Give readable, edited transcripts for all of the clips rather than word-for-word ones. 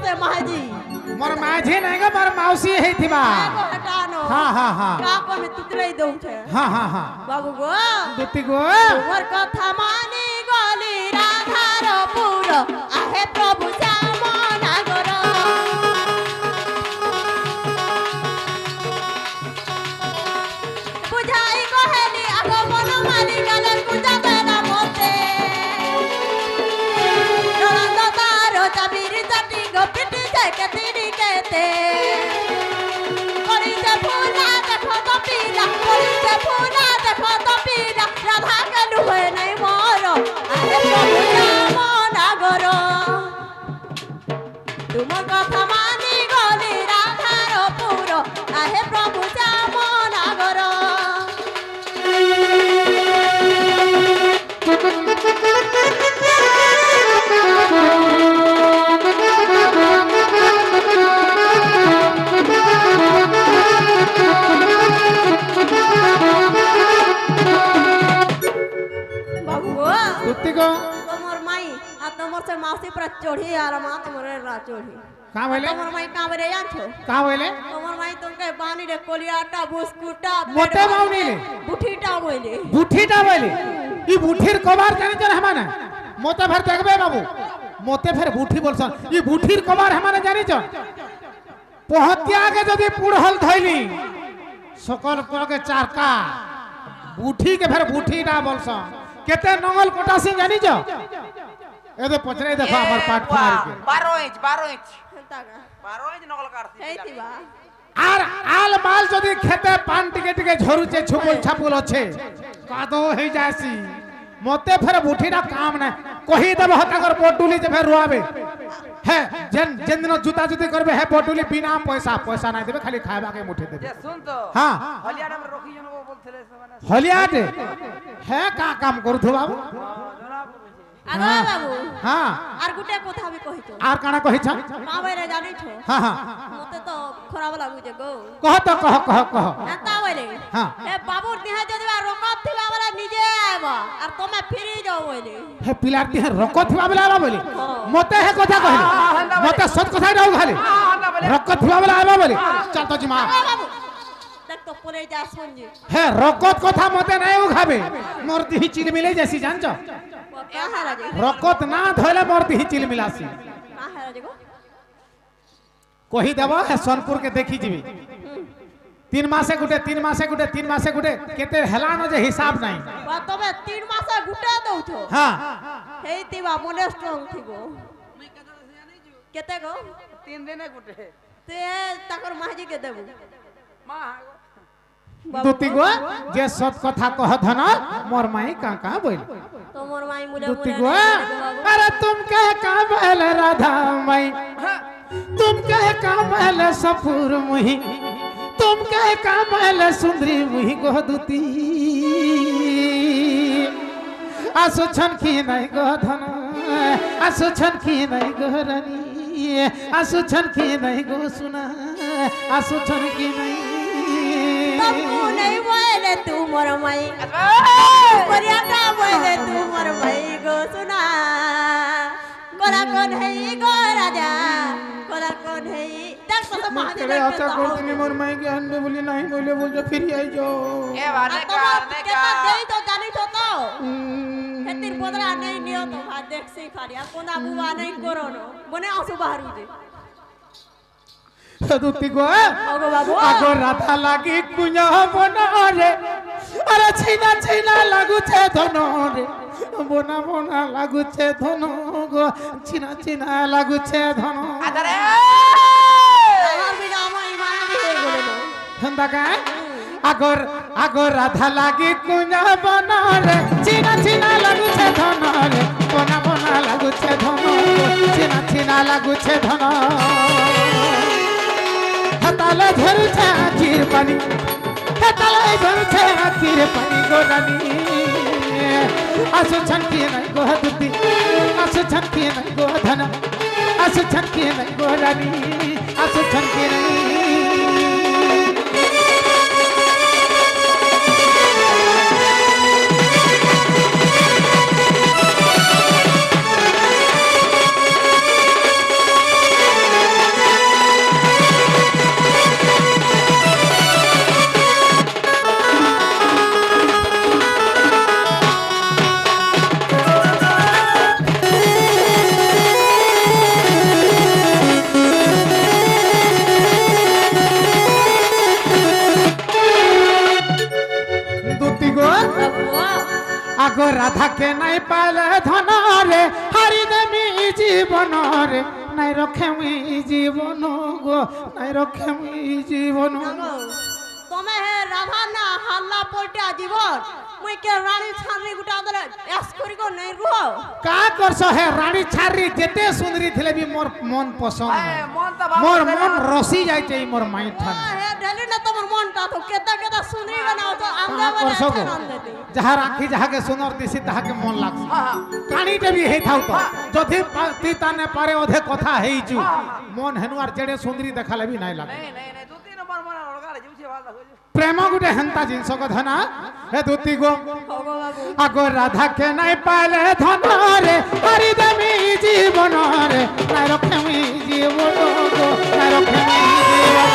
से महाजी मोर माझी नहीं गा मोर मौसी है थिबा को हटानो हाँ हाँ हाँ का को में तुतलाई दऊ छे हाँ हाँ हाँ बाबू गो दुती गो मोर कथा मानी गली राधार पुर आहे प्रभु श्याम नागर बुझाई कहेली आगो मन माली गले पूजा बेला मोते नंद तारो चाबीरी चाटी गपिटी के तिरी केते करी से फूला देखो तो पीला करी से फूला देखो तो पीला राधा के लुहे नहीं मोर आहे प्रभु श्याम नागर तुम कथा मानी गली राधार पुर आहे प्रभु श्याम नागर बाबू दुती गो तमर माई आ तमर से मासी पर चढ़ी आर मा तमरे रा चढ़ी कहाँ बोले तमर माई का बरे आछो कहाँ बोले तमर माई तुमके पानी रे कोलियाटा बुस्कुटा मोटे बाउनी ले बुठीटा बोले बुठीटा बोले ई बुठीर कबार जाने जन हमाने मोते भर देखबे बाबू मोते फिर बुठी बोलसन ई बुठीर कबार हमाने जानी छ पहतिया के जदी पुड़हल धइली सकल कर के चारका बुठी के फिर बुठीटा बोलसन केते नंगल कोटासी जानी छ एदे पचरे देखो हमर पाट फाड़ के 12 इंच हंता का 12 इंच नकल काटती हेती बा আর আল মাল যদি খেতে পান টিকে টিকে ঝরুছে ছুপুল ছাপুল আছে কাদো হই যাসি মতে ফের বুঠিটা কাম না কহি দেব হতাকর পটুলি যে ফের রুয়াবে হ্যাঁ যেন যেন দিন জুতা জুতি করবে হে পটুলি বিনা পয়সা পয়সা নাই দেবে খালি খাইবা কে মুঠে দেবে যে শুন তো হ্যাঁ হলিয়া নাম রখি জন কো বলছিলে মানে হলিয়াটে হ্যাঁ কা কাম করুথু বাবু আগা বাবু হ্যাঁ আর গুটে কথা আমি কহিতো আর কানা কহিছ কাবারে জানি ছো হ্যাঁ হ্যাঁ মতে তো খরাব লাগুছে গো কহ তো কহ কহ কহ এতা বলে হ্যাঁ এ বাবুর দিহে যদি রকত থিবা বলে নিজে আইবা আর তুমি ফিরি যাও বলে হে পিলার দিহে রক থিবা বেলা আইবা বলি মতে হে কথা কহিল মতে সত কথা দাও খালি রক থিবা বেলা আইবা বলি চল তো জিমা আগা বাবু দেখ তো পরে যা শুনজি হে রকত কথা মতে নাই উখাবে মোর দিহি চিল মিলে যাসি জানছ কাহা রাজে রকত না ধইলে মোর দিহি চিল মিলাসি কাহা রাজে গো কহি দেব হে সোনপুর কে দেখি জিবি 3 মাসে গুটে 3 মাসে গুটে 3 মাসে গুটে কেতে হেলানো যে হিসাব নাই বা তবে 3 মাসে গুটে দউছো হ্যাঁ হেইতিবা মনে স্ট্রং থিবো কেতে গো 3 দিনে গুটে তে তাকর মাঝি কে দেবু মা দুতি গো যে সত কথা কহ ধন মোর মাই কাকা বইল তোমার মাই মুলে দুতি মুলে गो अरे तुम कह का बहल राधा मई तुम कह का बहल सफूर मुही तुम कह का बहल सुंदरी मुही गो दुती आसु छन की नहीं गो धन आसु छन की नहीं गो रानी आसु छन की नहीं गो सुना आसु छन की नहीं तमु नहीं बोले तू मोर माई परियाटा बोले तू मोर माई गो सुना गोला कौन है गो राजा गोला कौन है देख तो महादेव करे आशा करती मोर माई के अंडे बोली नहीं बोले बोल जो फिर आई जो ए वाले का केता देई तो जानी तो खेतीर बदला नहीं नियो तो भात देख से खारिया कोना बुआ नहीं करोनो बने आंसू बाहर दे দুতি গো ओगो बाबू আগো রাধা লাগি কুঞ্জ বন রে আরে ছিনা ছিনা লাগুছে ধন রে বনা বনা লাগুছে ধন গো ছিনা ছিনা লাগুছে ধন আদারে আমার বিনা মাই মান দিয়ে বলে দাও হেন্দা কা আগর আগর রাধা লাগি কুঞ্জ বন রে ছিনা ছিনা লাগুছে ধন রে বনা বনা লাগুছে ধন ছিনা ছিনা লাগুছে ধন হেতালে ঝরছে আখির পানি হেতালে ঝরছে আখির পানি গো রানী আসু ছনকি নাই গো দুতি আসু ছনকি নাই গো ধন আসু ছনকি নাই গো রানী আসু ছনকি নাই আগো রাধাকে নাই পালে ধনরে হারি দেমি জীবনরে নাই রক্ষে মুই জীবন গো নাই রক্ষে মুই জীবন তুমি হে রাধা না হাল্লা পলটা জীবন মুই কে রানী ছানরি গুটা দলে এস করি গো নাই রুহ কা করছ হে রানী ছারি যেতে সুন্দরী থিলে বি মোর মন পছন্দ এ, মন তো ভালো মোর আছে মন না। রসি যাইছে মোর মাইঠা হে ঢেলি না তোমার মনটা তো কেতা কেতা সুন্দরী বানাও তো আন্দা কা বলে করছ গো আনন্দেতি যাহার আঁখি যাহাকে সুন্দর দিছি তাহাকে মন লাগছে হ্যাঁ কাণীটা বি হেই থাও তো যদি তুই তানে পারে অধে কথা হেইছু মন হেনু আর যেড়ে সুন্দরী দেখালে বি নাই লাগে नहीं नहीं नहीं दो तीन नंबर मन ओळगाले जीवचे वाला हो প্রেম গুটে হেন্তা জিনিস কথা না হে দুতি গো ওগো বাবু আগো রাধাকে নাই পালে ধনরে হারি দেমি জীবনরে নাই রক্ষে মুই জীবন গো নাই রক্ষে মুই জীবন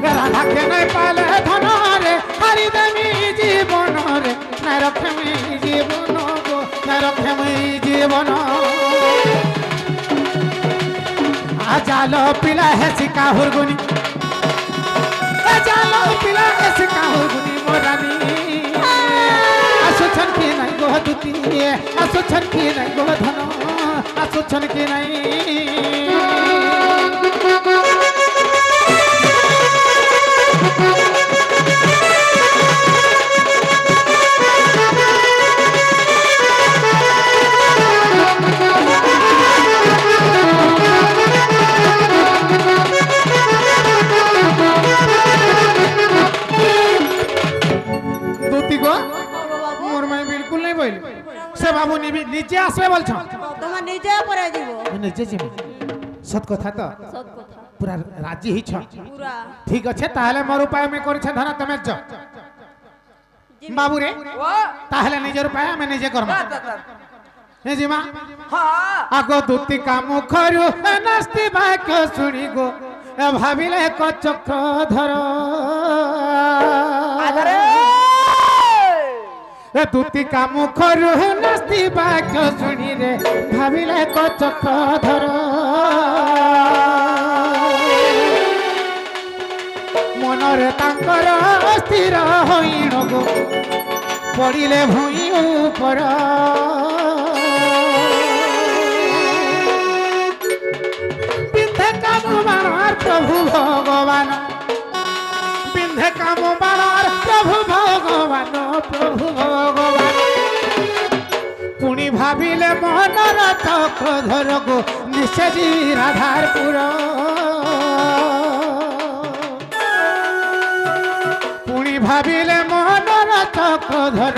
রাধাকে নাই পালে ধনরে হারি দেমি জীবনরে নাই রক্ষে মুই জীবন গো নাই রক্ষে মুই জীবন আজালো পিলা হেসি কাহুর গুনি আজালো পিলা হেসি কাহুর গুনি মোরানি আসুছন কি নাই গো দুতি আসুছন কি নাই গো ধন আসুছন কি নাই দুতি গো ওগো বাবু মোর মাই বিলকুল নাই বইল সে বাবু নিচে আসবে বলছ তোমার নিজে পরে দিব নিচে যাবে সত কথা তো সত কথা পুরা রাজি হইছ পুরা ঠিক আছে তাহলে মোর উপায় আমি করছে ধর তুমি য বাবু রে वो তাহলে নিজের উপায় আমি নিজে করব হে জিমা हां আগো দুতি কাম খরু নাস্তি বাক্য শুনি গো এ ভাবিলে ক চক্র ধর अरे এ দুতি কাম খরু নাস্তি বাক্য শুনি রে ভাবিলে ক চক্র ধর মনরে তাঙ্কর স্থির হইন গো পড়িলে ভূমি উপর বিন্ধে কাম বাণার প্রভু ভগবান বিন্ধে কাম বাণার প্রভু ভগবান প্রভু ভগবান পুনি ভাবিলে মনর চক্র ধর গো নিষেধি রাধার পুর পুনি ভাবিলে মনর চক্র ধর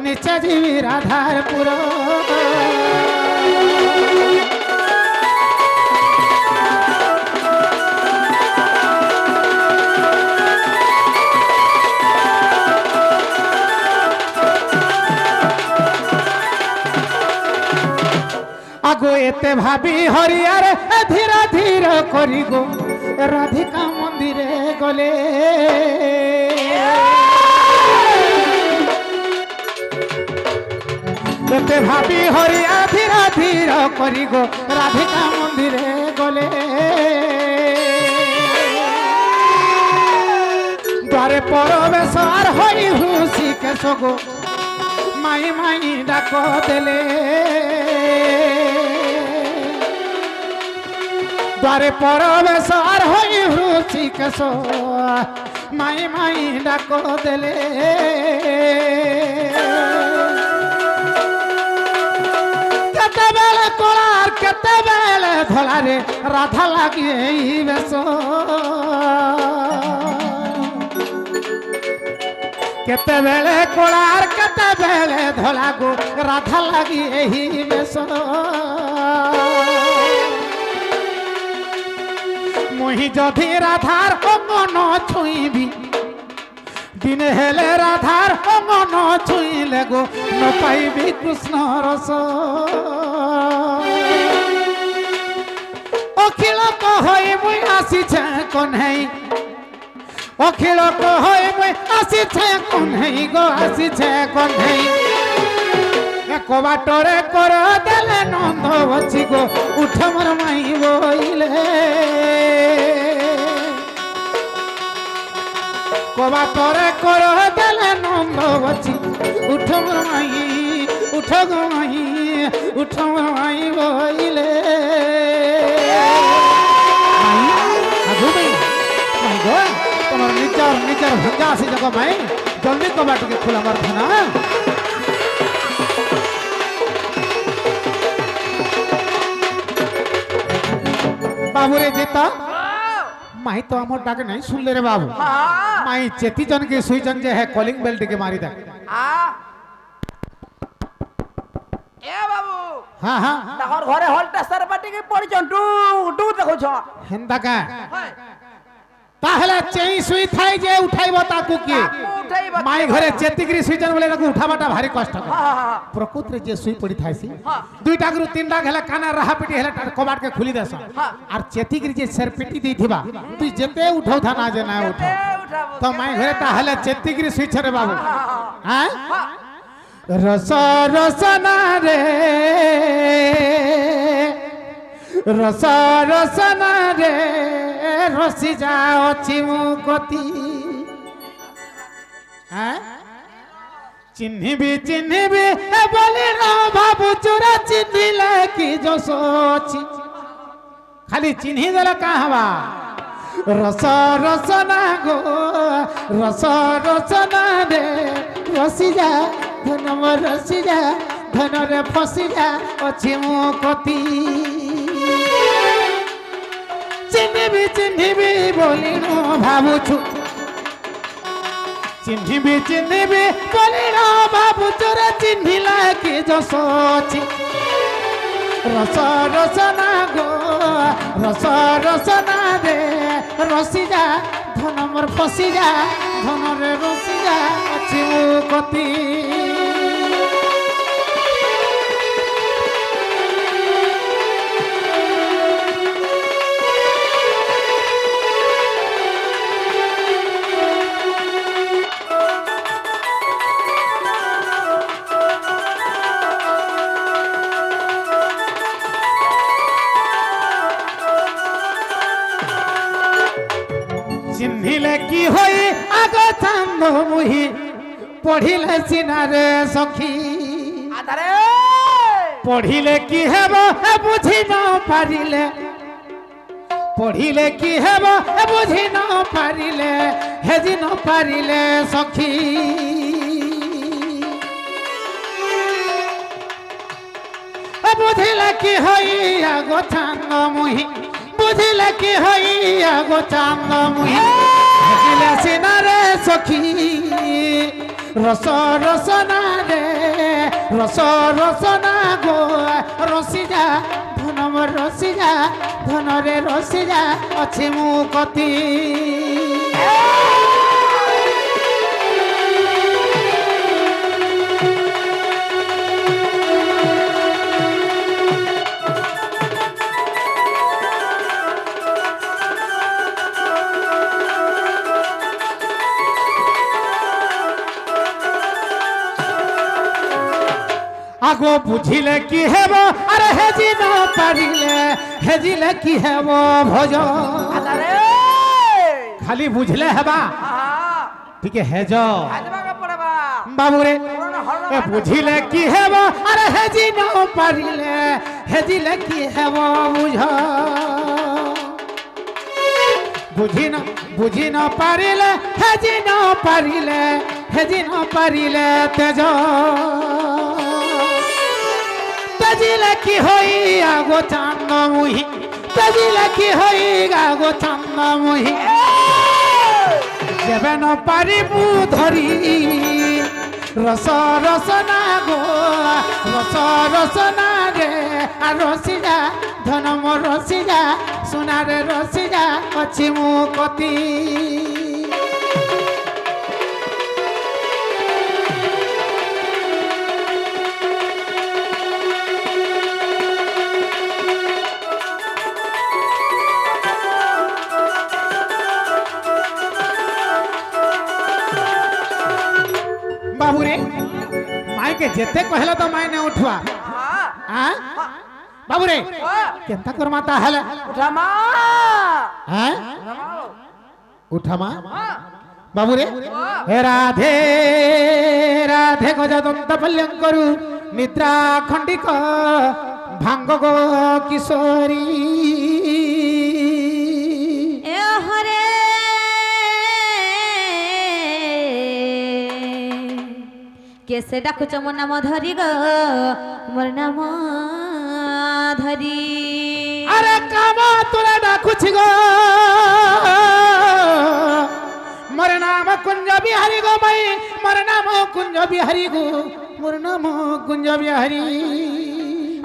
নিচে জীবি রাধার পুর আগো এতে ভাবি হরিয়ারে ধীর ধীর করি গো রাধিকা মন্দিরে গলে এতে ভাবি হরিয়া ধীর ধীর করি গো রাধিকা মন্দিরে গলে দ্বারে পরবেশ আর হই হুসি কেশ গো মাই মাই ডাক দেলে দ্বারে পরবেশ আর হই হুসি কেশ মাই মাই ডাক দেলে কেতেবেলে কলার কেতেবেলে ধলারে রাধা লাগি এই বেশ কেতেবেলে কলার কেতেবেলে ধলা গো রাধা লাগি এই বেশ মুহি যদি রাধার অঙ্গন ছুঁইবি দিনে হেলে রাধার অঙ্গন ছুঁইলে গো ন পাইবি কৃষ্ণ রস অখিল কহই মুই আসিছে কন্হেই অখিল কহই মুই আসিছে কন্হেই গো আসিছে কন্হেই কবাটরে কর দেলে নন্দ বছি গো উঠ মোর মাই বইলে কবা তোরে করো দেলে নন্দ বছি উঠ গো মাই উঠ গো মাই উঠ গো মাই বইলে আগু মাই মাই গো তোমার নিজের ভঙ্গা আছে জগ মাই জলদি কবা টিকে খোলা মার থানা বাবুরে যেতা মাই তো আমার ডাকে নাই শুনলে রে বাবু মাই চেতি জনকে সুইজন যে হ্যাঁ কলিং বেল টিকে মারি দেখ এ বাবু হ্যাঁ হ্যাঁ তখন ঘরে হলটা সারপাটিকে পড়িছন টু টু দেখুছ হেন্দা কা হয় তাহলে চেই সুই থাই যে উঠাইব তাকু কি উঠাইবা মাই ঘরে চেতিগিরি সুইজন বলে এরকম উঠাবাটা ভারী কষ্ট হ্যাঁ প্রকৃতিরে যে সুই পড়ি থাইছি হ্যাঁ। দুইটা গুরু তিনটা হেলা কানা রাহা পিটি হেলা কবাট কে খুলি দেছ হ্যাঁ। আর চেতিগিরি যে সের পিটি দেইথিবা তুই যেতে উঠাও থা না যে না উঠাও উঠাবো তো মাই ঘরে তাহলে চেতিগিরি সুই ছরে বাবু হ্যাঁ হ্যাঁ রস রসনা রে রস রসনা রে রসি যা অছি মু গতি হ্যাঁ চিহ্নিবি চিহ্নিবি এ বলি না ভাবু চোরা চিহ্নিলে কি যশ অছি খালি চিহ্নি দেলে কা হবা রস রসনা গো রস রসনা রে রসি যা ধনম রসি যা ধনরে ফসি যা অছি মু গতি চিহ্নিবি বলি না ভাবুছু চিহ্নিবি বলি না ভাবু চোরা চিহ্নিলা কি যশ অছি রস রসনা গো রস রসনা রে রসি যা ধনমর ফসি যা ধনরে রসি যা অছি মু গতি চিহ্নিলে কি হই আগ চান্দ মুহি পঢ়িলে সিনারে সখী আধারে পঢ়িলে কি হেব বুঝি ন পারিলে পঢ়িলে কি হেব বুঝি ন পারিলে হেজি ন পারিলে সখী বুঝিলে কি হই আগ চান্দ মুহি বুঝিলে কি হই আগ চান্দ মুহি হেজিলে সিনারে সখী রস রসনা রে রস রসনা গো রসি যা ধনম রসি যা ধনরে রসি যা অছি মু গতি আগো বুঝিলে কি হেব আরে হেজি ন পারিলে হেজিলে কি হেব ভজ আধারে খালি বুঝলে হেবা ঠিক হেজ আজবাকে পড়বা বাবুরে পুরনো হরণ এ বুঝিলে কি হেব আরে হেজি ন পারিলে হেজিলে কি হেব বুঝ বুঝি ন পারিলে হেজি ন পারিলে হেজি ন পারিলে তেজ তেজিলে কি হই আগো চান্দ মুহি তেজিলে কি হই আগো চান্দ মুহি যেবে ন পারিবু ধরি রস রসনা গো রস রসনা রে আর রসিজা ধনম রসিজা সোনারে রসিজা অছি মু গতি बाबूरे माई के जेते कहला तो माई ने उठवा हां बाबूरे केंता कर माता हले उठामा हैं उठामा उठामा বাবুরে হে রাধে রাধে গজদন্ত পল্যঙ্করু নিদ্রা খণ্ডিক ভাঙ্গ গো কিশোরী এ হরে কেসে ডাকুছ মোর নাম ধরি গো মোর নাম ধরি আরে কাম তোরা ডাকুছি গো মোর নাম কুঞ্জ বিহারী গো মাই মোর নাম কুঞ্জ বিহারী গো মোর নাম কুঞ্জ বিহারী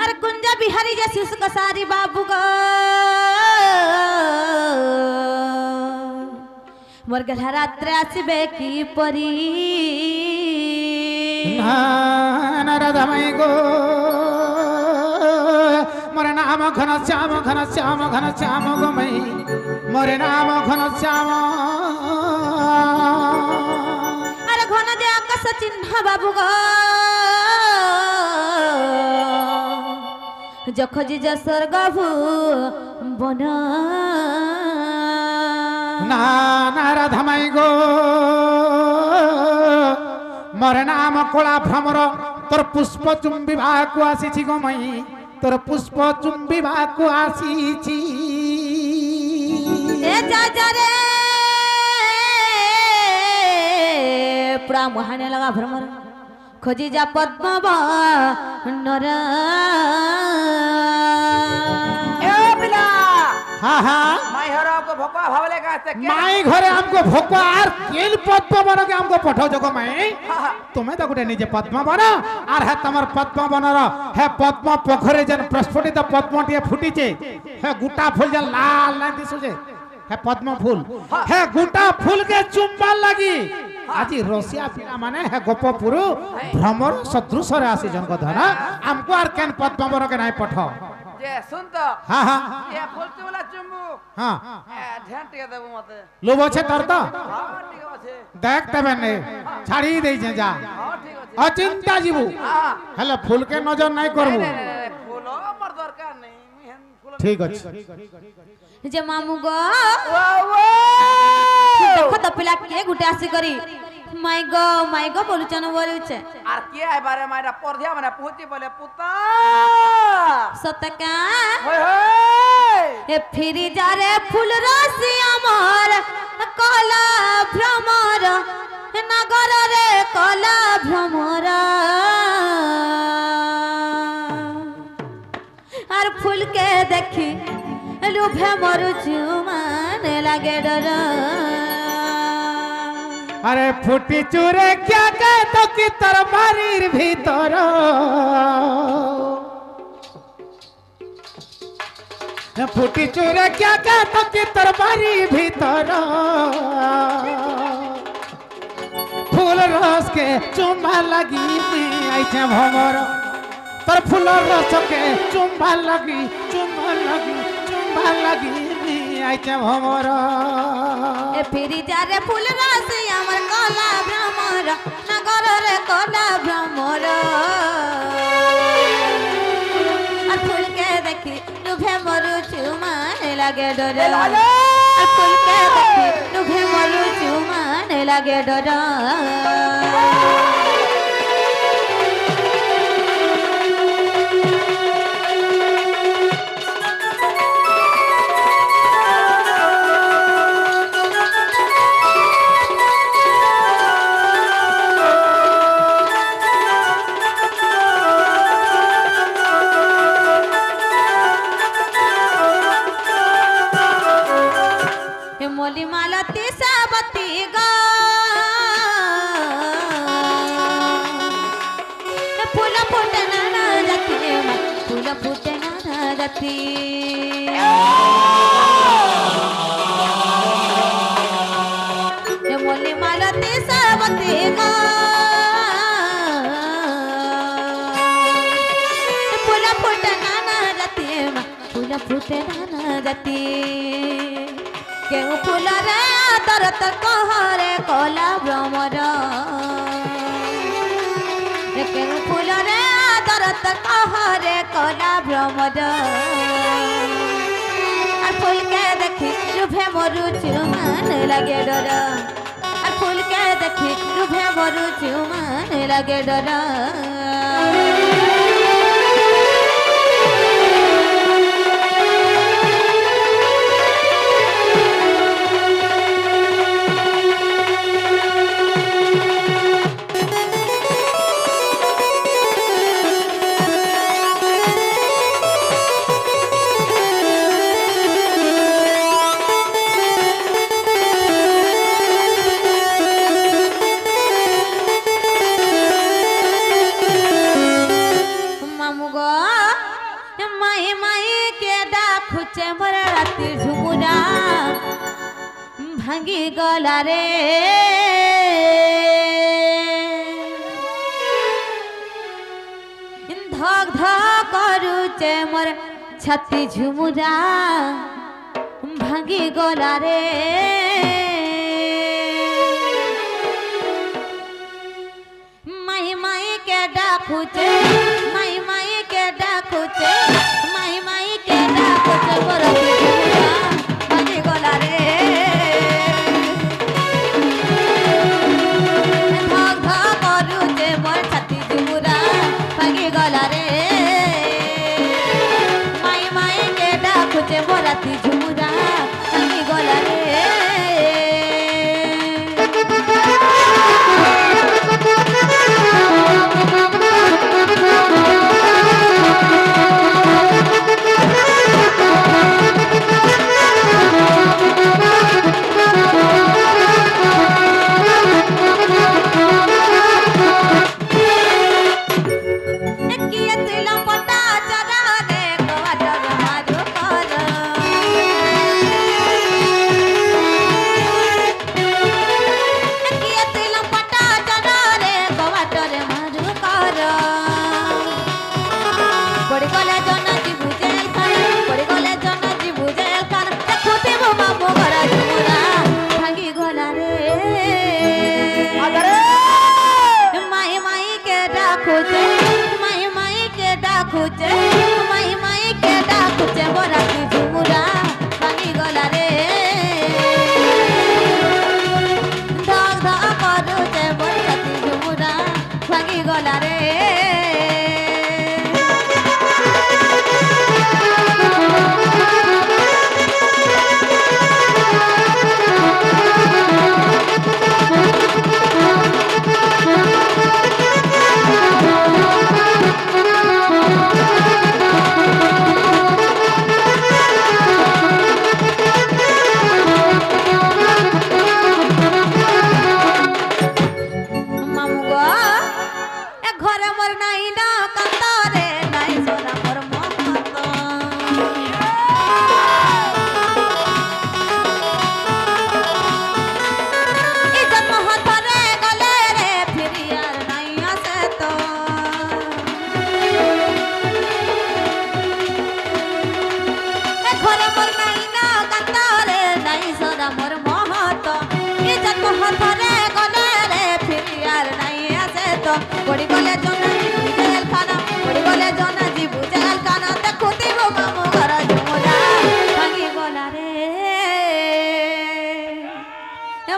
আরে কুঞ্জ বিহারী যে শুষ্ক সারি বাবু গো মোর গলা রাত্রে আসবে কি পরি রাধা মাই গো মোর নাম ঘন শ্যাম ঘন শ্যাম ঘন শ্যাম গো মাই মোর নাম ঘন শ্যাম আরে ঘন যে আকাশ চিহ্ন বাবু গো যখজি যে স্বর্গ বন না না রাধা মাই গো মোর নাম কলা ভ্রমর তোর পুষ্প চুম্বিবাকু আসিছি গো মাই তোর পুষ্প চুম্বিবাকু আসিছি এ যা যা রে পুরা মহানে লাগা ভ্রমর খোঁজি যা পদ্ম নর এ বিলা হ্যাঁ হ্যাঁ মাই হরা को भोका भावले का से माई घरे हमको भोका आर केल पद्म बन के हमको पठाओ जगो माई तुम्हें तो गुटे निजे पद्म बन आर है तमर पद्म बनर है पद्म पोखरे जन प्रस्फुटित पद्म टिए फुटिचे है गुटा फूल जन लाल लाल दिसुचे है पद्म फूल है गुटा फूल के चुम्बा लगी আজি রসিয়া পিলা মানে হে গোপপুরু ভ্রমর সদৃশ রে আসি জনক ধন আমকো আর কেন পদ্ম বন के নাই পঠাও जे सुन तो हां हां ये फुलती वाला चुम्बू हां ए ध्यान टिके देबो मते लोभ আছে তোর তো हां ठीक আছে দেখ তবে নে ছাড়ি দেইছে যা हां ठीक আছে অচিন্তা জীবু हां হেলে ফুলকে নজর নাই করবো फूल हमर दरकार नहीं मेहन फूल ঠিক আছে যে মামু গো वाह দেখো তো পিলা কে গুটে আসি করি মাই গো বলুচন বলুছে আর কে আই বারে মাইরা পরধিয়া মানে পুতি বলে পুতা সতকা होय होय এ ফিরি যারে ফুল রসি আমার কলা ভ্রমর নগর রে কলা ভ্রমর আর ফুলকে দেখি লুভে মরুচু মানে লাগে ডর আরে ফুটি চুরে क्या কে তো কি তোর বাড়ির ভিতর ফুটি চুরে क्या কে তো কি তোর বাড়ির ভিতর ফুল রস কে চুম্বা লাগি আইছে ভমর তোর ফুল রস কে চুম্বা লাগি আইছে ভমর এ ফিরি যারে ফুল রসি আমার কলা ভ্রমর নগর রে কলা ভ্রমর আর ফুলকে দেখি লুভে মরুচু মানে লাগে ডর আর ফুলকে দেখি লুভে মরুচু মানে লাগে ডর मोली मालती साबती गा फूल फुटना ना जाती फूल फुटना ना जाती मोली मालती साबती गा फूल फुटना ना जाती फूल फुटना ना जाती केहू फूलरे आदरत कहरे कला भ्रमर केहू फूलरे आदरत कहरे कला भ्रमर আর ফুলকে দেখি লুভে মরুচু মান লাগে ডর আর ମରୁଛୁ ମାନେ ଲାଗେ ଡର ভাঙি গলা রে ধক ধক করুছে মোর ছাতি ঝুমুরা ভাঙি গলা রে মাই মাই কে ডাকুছে মাই মাই কে ডাকুছে মাই মাই কে ডাকুছে মোর ঝুমুরা ভাঙি গলা রে রাতি ঝুমুরা ভাঙি গলা রে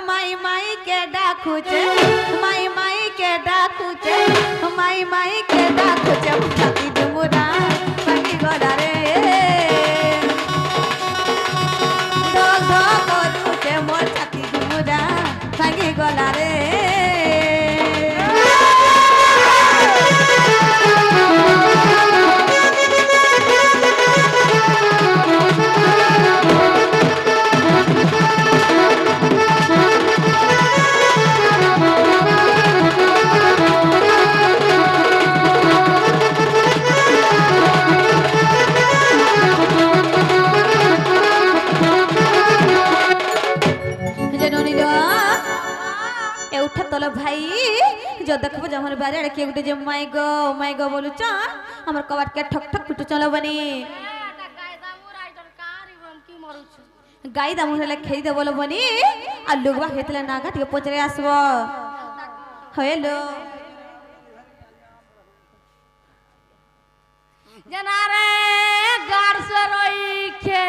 माई माई के डाकुचे माई माई के डाकुचे माई माई के डाकुचे छाती झुमुरा भांगी गला रे धक धक करुचे मोर छाती झुमुरा भांगी गला रे तल भाई जो देखबो जे हमर बारे के गुटे जे माय गो बोलु छ हमर कबाट के ठक ठक पिटु चलो बनी गाई दामु हेले खेई दे बोलो बनी आ लोगवा हेतले नागा टिके पचरे आसबो हेलो जनारे गाड़ से रोई के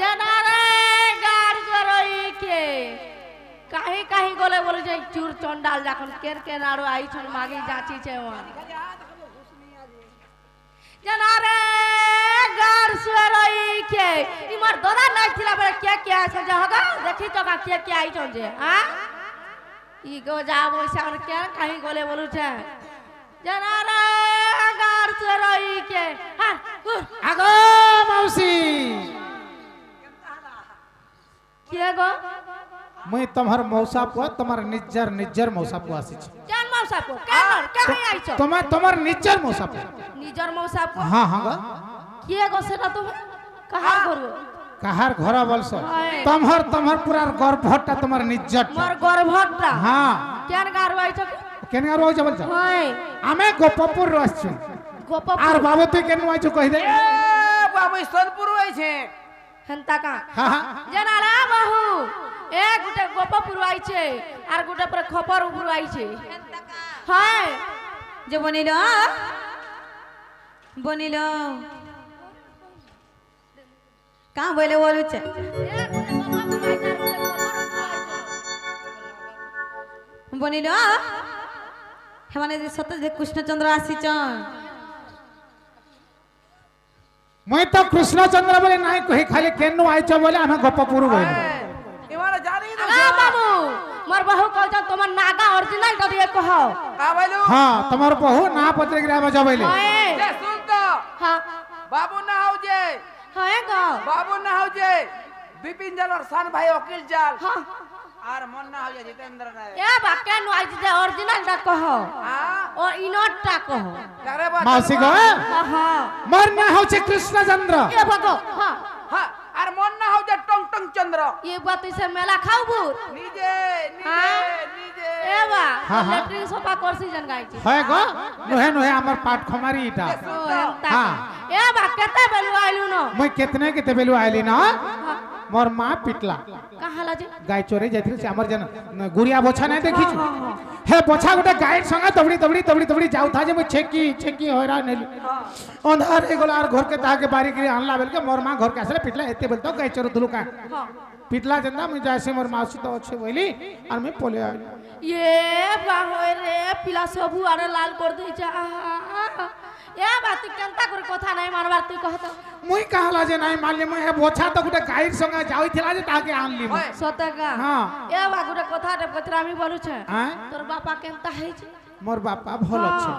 जनारे गाड़ से रोई के काहे काहे गोले बोले जे এই চুর চন্ডাল যখন কের কেন আরো আইছন মাগি যাচিছে ওয়ান জানারে গার সুরইকে ইমার দরা নাই ছিলা বলে কে আছে যে হগা দেখি তো কে আইছন যে হ্যাঁ ই গো যা বইছে আর কে কাহি গলে বলুছে জানারে গার সুরইকে হ্যাঁ আগো মাউসি কে গো মুই তোমার মৌসা পো তোমার নিজের মৌসা পো আসিছি জান মৌসা পো কেন আইছো তোমার নিজের মৌসা পো নিজর মৌসা পো হ্যাঁ হ্যাঁ গো কে গো সেটা তুমি কাহার করো কাহার ঘর বলছ হয়। তোমার পুরার গর্ভটা তোমার নিজের মোর গর্ভটা হ্যাঁ কেন গারো আইছো কেন আর হইছে বলছ হয় আমি গোপপুর আসছি গোপপুর আর বাবু তুই কেন আইছো কই দে এ বাবু সোদপুর হইছে হেনতা কা হ্যাঁ হ্যাঁ জানালা বাহু এ গুটে গোপপুর আইছে আর গুটে পরে খপর উপর আইছে হয় যে বনিল কাঁ বলে বলুছে বনিল হেমানে যে সত যে কৃষ্ণচন্দ্র আসিছন মুই তো কৃষ্ণচন্দ্র বলে নাই কই খালি কেন আইছো বলে আমি গোপপুর বইলি এবারে জানি তো আ বাবু মোর বাহু কইছ তোমার নাগা অরিজিনাল তো দিয়ে কহ কা বলু হ্যাঁ তোমার বহু না পত্রে গ্রামে যাবইলে হয় যে শুন তো হ্যাঁ বাবু না হও যে হয় গো বাবু না হও যে বিপিন জালর সান ভাই অকিল জাল হ্যাঁ আর মন না হও যে জিতেন্দ্র নাই এ বা কেন আইছে যে অরিজিনালটা কহ হ্যাঁ ও ইনটটা কহ আরে বাবা মাউসি গো হ্যাঁ হ্যাঁ মোর না হচ্ছে কৃষ্ণচন্দ্র এ বাগো হ্যাঁ হ্যাঁ আর মন না হও যে টং টং চন্দ্র ये बात इसे मेला खाऊबू নিজে হ্যাঁ? নিজে ए बा हाँ, हाँ। लेटरिन सोफा कुर्सी जन गाइची হয় গো নহে আমার পাট খমারি এটা ओ हेंता हाँ। ए बा केते बेलु आइलु न মুই কেতে বেলু আইলি না মোর মা পিটলা कहाँ लाजे গাই চরে যাইছিল সে আমার যেন গুড়িয়া বছা নাই দেখিছু হে বছা গোটে গাইর সঙ্গে দবড়ি যাও থা যে মুই ছেকি হয়রা নেলি অন্ধার হয়ে গেল আর ঘরকে তাহাকে বাড়ি গিয়ে আনলা বেলকে মোর মা ঘরকে আসলে পিটলা এতে বলতো গাই চরে দুলুকা हां পিটলা যেন্দা মুই যাইছি মোর মাউসি তো আছে বইলি আর মুই পলে আইলি ये बा होय रे पिला सबु आरे लाल कर दे जा ए बा तू केनता कर কথা নাই মারবার তুই কহত মুই কাহলা যে নাই মানলি মুই হে বছা তো গোটে গাইর সঙ্গে যাইছিলা যে তাহাকে আনলি মুই সতকা হ্যাঁ। এ বা গুটে কথা রে পত্রা আমি বলুছে হ্যাঁ তোর বাপা কেনতা হইছে মোর বাপা ভাল আছে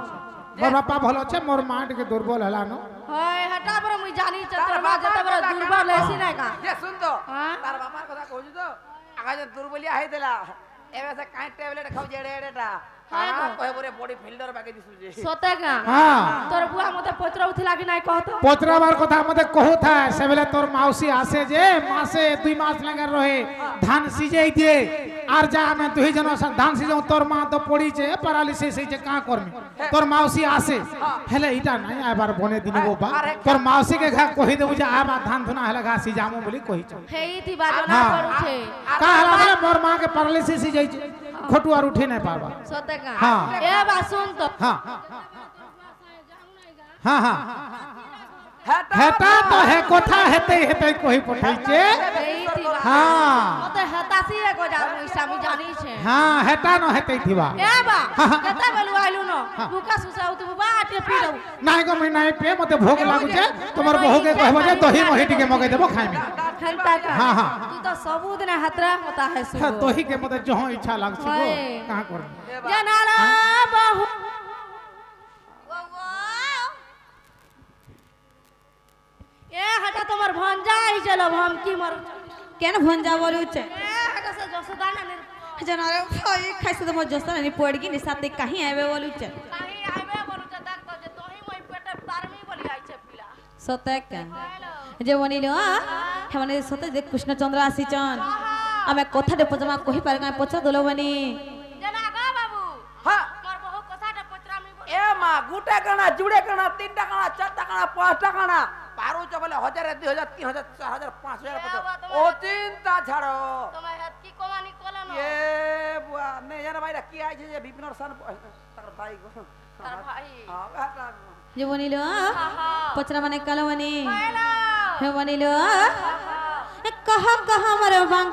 মোর বাপা ভাল আছে মোর মা টিকে দুর্বল হলানো হয় হটা পর মুই জানি তোর মা যেতে বড় দুর্বল হইছি না কা যে শুন তো হ্যাঁ? তার বাবার কথা কইছু তো আগে যে দুর্বলিয়া হইতলা এবে সে কাই ট্যাবলেট খাও জেড়ে এড়েটা হ্যাঁ গো। কহে বরে বডি ফিল্ডার বাকি দিছু যে সতকা হ্যাঁ তোর বুয়া মতে পত্র উঠিলা কি নাই কহত পত্রাবার কথা আমাদের কহুথা সেবেলে তোর মাউসি আসে যে মাসে 2 মাস লাগে রহে ধান সিজাই দিয়ে আর যা আমি দুই জন ধান সিজাও তোর মা তো পড়িছে প্যারালিসিস হইছে কা করমি তোর মাউসি আসে হেলে ইটা নাই আবার বনে দিন বাবা তোর মাউসি কে ঘা কহি দেবু যে আবার ধান ধুনা হেলে ঘা সিজামু বলি কহিছো হেই থি বাজনা হ্যাঁ। করুছে কা হেলা বলে মোর মা কে প্যারালিসিস হইছে খটু আর উঠে নাই পারবা সতকা হ্যাঁ। এ বা শুন তো হ্যাঁ হ্যাঁ হ্যাঁ হেটা হেটা তো হে কথা হেতে কহি পঠাইছে হেই থি হ্যাঁ। মতে হেতাসি এ গো যাও আমি জানিছে হ্যাঁ হেটা ন হেতে থিবা এ বা কেতে বেলু আইলু ন বুকা সুসাউ তু বা আটে পি দাও নাই গো মুই নাই পে মতে ভোগ লাগুছে তোমার বহুকে কহব যে দহি মহি টিকে মগাই দেব খাইমি হেনতা কা হ্যাঁ, হ্যাঁ। তুই তো সবুদিন হাতরা মতা হেসু হ্যাঁ, দহি के মতে জহ ইচ্ছা লাগছে গো হয়। কা কর জানালা বহু এ হটা তোমার ভঞ্জা আইছিল ভম কি মর কেন ভঞ্জা বলুছে এ হটা সে যশোদা না জানারে ভাই খাইছে তো মোর জস্তা নি পড় গি নি সাথে কাহি আইবে বলুছে কাহি আইবে বলুছে দেখ তো যে তোহি মই পেটে পারমি বলি আইছে পিলা সতকা যে বনিল হেমানে সতে যে কৃষ্ণচন্দ্র আসিছন আমি কথাতে পজমা কহি পার না পছা দলো বনি জানা গো বাবু হ্যাঁ মোর বহু কথাটা পত্রামি বলি এ মা গুটে কানা জুড়ে কানা তিনটা কানা চারটা কানা পাঁচটা কানা পারু চবলে 1000 2000 3000 4000 5000 ও চিন্তা ছাড়ো তোমার হাত কি কমানি কলানো এ বুয়া নে জানা ভাইরা কি আইছে যে বিপিনর সান তার ভাই গো তার ভাই হ্যাঁ বেটা যে বনিল পচরা মানে কালো বনি হ্যালো হে বনিল কহ কহ মর বাং